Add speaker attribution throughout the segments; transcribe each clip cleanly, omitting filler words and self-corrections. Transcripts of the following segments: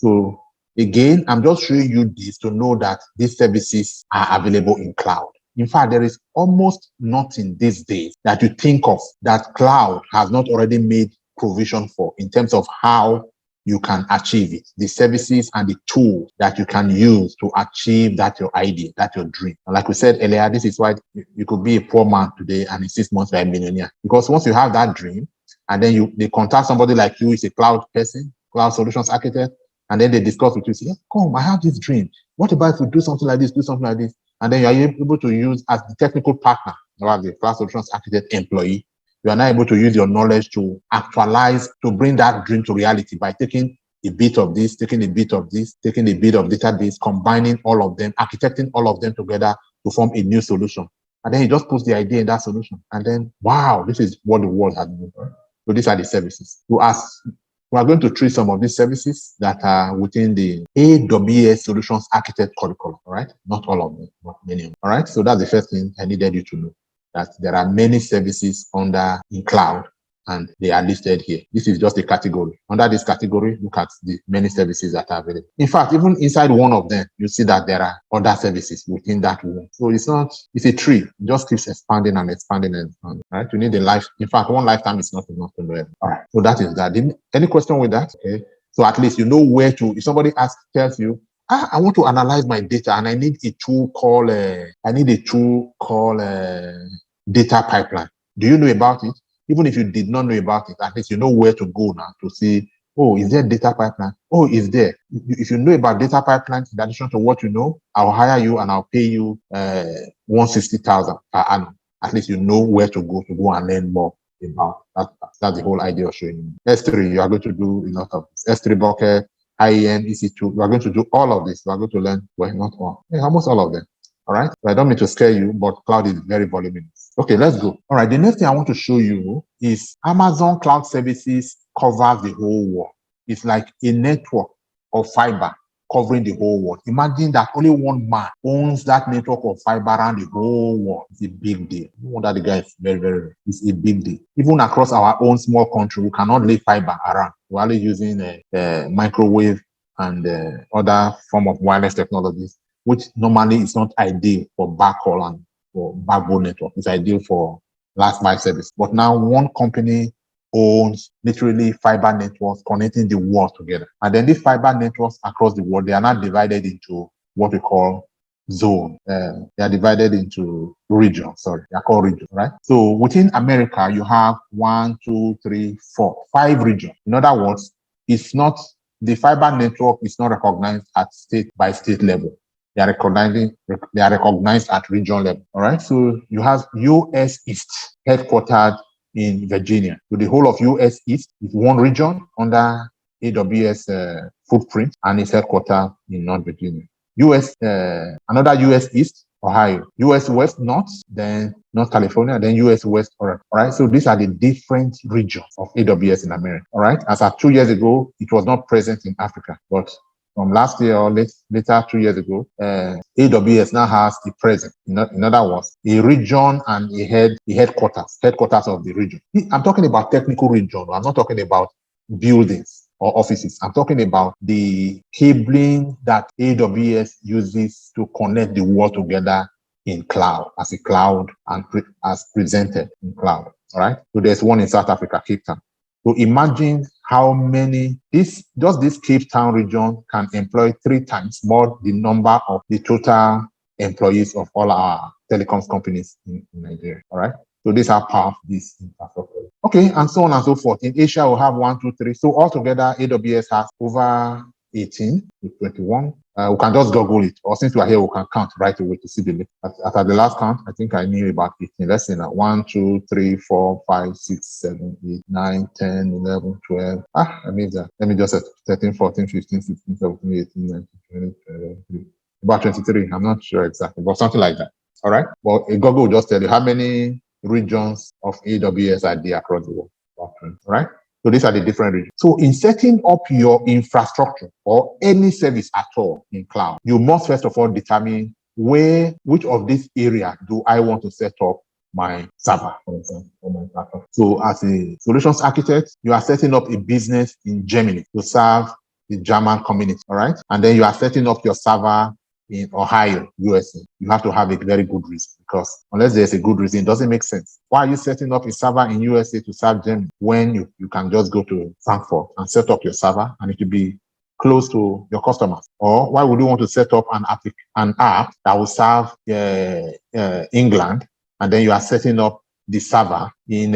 Speaker 1: So again, I'm just showing you this to know that these services are available in cloud. In fact, there is almost nothing these days that you think of that cloud has not already made provision for in terms of how you can achieve it, the services and the tools that you can use to achieve that your idea, that your dream. And like we said earlier, this is why you could be a poor man today and in 6 months you're a millionaire. Because once you have that dream, and then they contact somebody like you, is a cloud person, cloud solutions architect, and then they discuss with you, say, come, I have this dream. What about if we do something like this, do something like this? And then you are able to use as the technical partner, or as the cloud solutions architect employee, you are now able to use your knowledge to actualize, to bring that dream to reality by taking a bit of this, taking a bit of this, taking a bit of database, combining all of them, architecting all of them together to form a new solution. And then he just puts the idea in that solution. And then, wow, this is what the world has moved. So these are the services. We are going to treat some of these services that are within the AWS Solutions Architect curriculum, all right? Not all of them, but many of them, all right? So that's the first thing I needed you to know, that there are many services in cloud, and they are listed here. This is just a category. Under this category, look at the many services that are available. In fact, even inside one of them, you see that there are other services within that one. So it's a tree. It just keeps expanding and expanding and expanding, right? You need a life. In fact, one lifetime is not enough to know it. All right. So that is that. Any question with that? Okay. So at least you know where to, if somebody tells you, I want to analyze my data and I need a tool called data pipeline. Do you know about it? Even if you did not know about it, at least you know where to go now to see, oh, is there data pipeline? Oh, is there? If you know about data pipelines, in addition to what you know, I'll hire you and I'll pay you 160,000 per annum. At least you know where to go and learn more about that. That's the whole idea of showing you. S3, you are going to do a lot of this. S3 bucket, IAM, EC2, you are going to do all of this. You are going to learn, well, not all, almost all of them. All right. So I don't mean to scare you, but cloud is very voluminous. Okay, let's go. All right. The next thing I want to show you is Amazon Cloud Services covers the whole world. It's like a network of fiber covering the whole world. Imagine that only one man owns that network of fiber around the whole world. It's a big deal. No wonder the guy is very, very rich. It's a big deal. Even across our own small country, we cannot lay fiber around. We're only using microwave and other form of wireless technologies, which normally is not ideal for backhaul and for backbone network. It's ideal for last mile service. But now one company owns literally fiber networks connecting the world together. And then these fiber networks across the world, they are now divided into what we call zone. They are divided into regions. They are called regions, right? So within America, you have 1, 2, 3, 4, 5 regions. In other words, the fiber network is not recognized at state by state level. They are recognized at region level. All right. So you have US East headquartered in Virginia. So the whole of US East is one region under AWS footprint and is headquartered in North Virginia. Another US East, Ohio. US West North, then North California, then US West Oregon. All right. So these are the different regions of AWS in America. All right. As of 2 years ago, it was not present in Africa, but from last year or later 2 years ago, AWS now has a presence. In other words, a region and a headquarters of the region. I'm talking about technical region. I'm not talking about buildings or offices. I'm talking about the cabling that AWS uses to connect the world together in cloud, as a cloud and as presented in cloud. All right. So there's one in South Africa, Cape Town. So imagine how many this Cape Town region can employ 3 times more the number of the total employees of all our telecoms companies in Nigeria. All right. So these are powerful, this infrastructure. Okay, and so on and so forth. In Asia, we'll have 1, 2, 3. So altogether, AWS has over 18 to 21. We can just Google it, or since we are here, we can count right away to see the list. At the last count, I think I knew about 18. Let's see now. 1, 2, 3, 4, 5, 6, 7, 8, 9, 10, 11, 12. I mean that. Let me just say 13, 14, 15, 16, 17, 18, 19, 20, 23. About 23. I'm not sure exactly, but something like that. All right. But Google will just tell you how many regions of AWS are there across the world. All right. So these are the different regions. So in setting up your infrastructure or any service at all in cloud, you must first of all determine which of these areas do I want to set up my server, for example, or my platform. So as a solutions architect, you are setting up a business in Germany to serve the German community, all right? And then you are setting up your server in Ohio, USA. You have to have a very good reason, because unless there's a good reason, it doesn't make sense. Why are you setting up a server in USA to serve Germany when you can just go to Frankfurt and set up your server and it will be close to your customers? Or why would you want to set up an app that will serve England, and then you are setting up the server in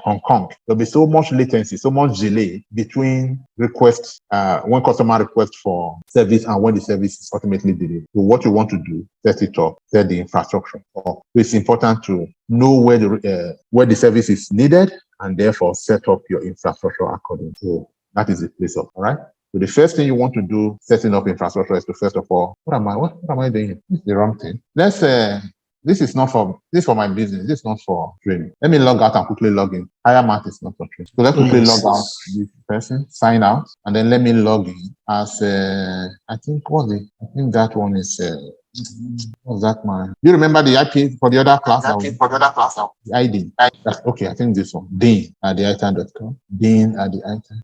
Speaker 1: Hong Kong? There'll be so much latency, so much delay between requests, when customer requests for service and when the service is ultimately delivered. So what you want to do, set it up, set the infrastructure up. So it's important to know where the service is needed, and therefore set up your infrastructure accordingly. So that is the place of, all right? So the first thing you want to do setting up infrastructure is to, first of all, what am I doing? This is the wrong thing. This is for my business. This is not for training. Let me log out and quickly log in. Hire math is not for training. So let's quickly log out this person, sign out, and then let me log in as I think that one is what's that man? Do you remember the IP for the other class? The ID. Okay, I think this one. Dean at theITern.com. Dean at theITern.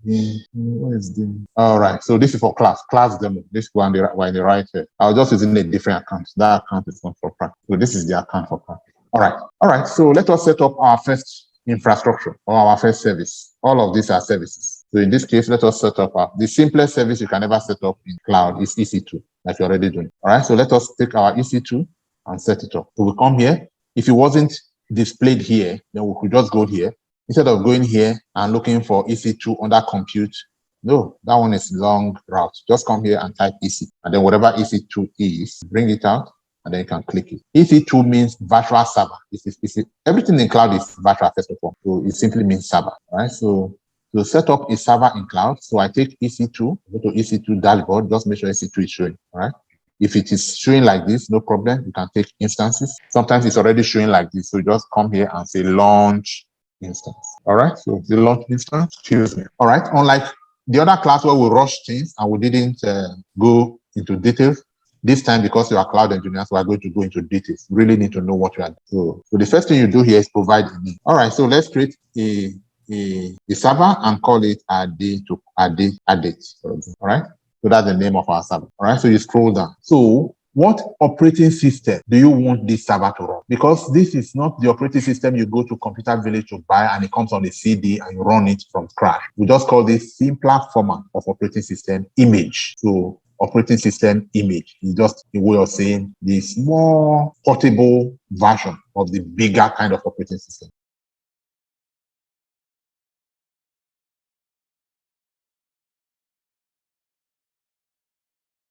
Speaker 1: Where is Dean? All right. So this is for class demo. This one we're in the right here. I was just using a different account. That account is not for practice. So this is the account for practice. All right. So let us set up our first infrastructure or our first service. All of these are services. So in this case, let us set up the simplest service you can ever set up in cloud is EC2, like you're already doing. All right. So let us take our EC2 and set it up. So we come here. If it wasn't displayed here, then we could just go here. Instead of going here and looking for EC2 under compute, no, that one is long route. Just come here and type EC, and then whatever EC2 is, bring it out, and then you can click it. EC2 means virtual server. Everything in cloud is virtual, first of all. So it simply means server, right? So to set up a server in cloud, so I take EC2, go to EC2 dashboard, just make sure EC2 is showing, all right? If it is showing like this, no problem. You can take instances. Sometimes it's already showing like this. So just come here and say launch instance. All right. So the launch instance, excuse me. All right. Unlike the other class where we rushed things and we didn't go into details, this time, because you are cloud engineers, we are going to go into details. You really need to know what you are doing. So the first thing you do here is provide a name. All right. So let's create a server and call it addate. All right. So that's the name of our server. All right. So you scroll down. So what operating system do you want this server to run? Because this is not the operating system you go to Computer Village to buy and it comes on a CD and you run it from scratch. We just call this simpler format of operating system image. So operating system image is just a way of saying the small portable version of the bigger kind of operating system.